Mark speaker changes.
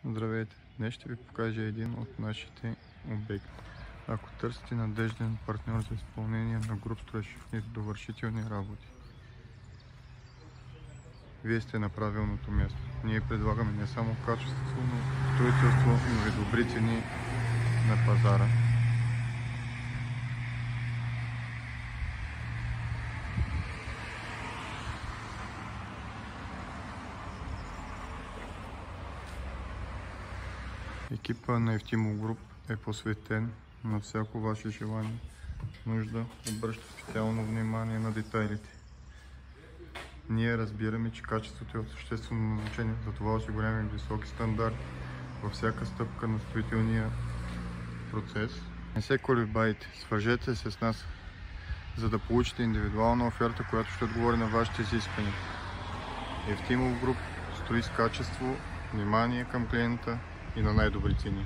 Speaker 1: Здравейте! Днес ще ви покажа един от нашите обекти. Ако търсите надежден партньор за изпълнение на груб строеж и довършителни работи, вие сте на правилното място. Ние предлагаме не само качествено строителство, но и добри цени на пазара. Екипа на Евтимо Груп е посветен на всяко ваше желание, нужда, обръща специално внимание на детайлите. Ние разбираме, че качеството е от съществено значение, затова осигуряваме високи стандарти във всяка стъпка на строителния процес. Не се колебайте, свържете се с нас, за да получите индивидуална оферта, която ще отговори на вашите изисквания. Евтимо Груп строи с качество, внимание към клиента и на най-добри цени.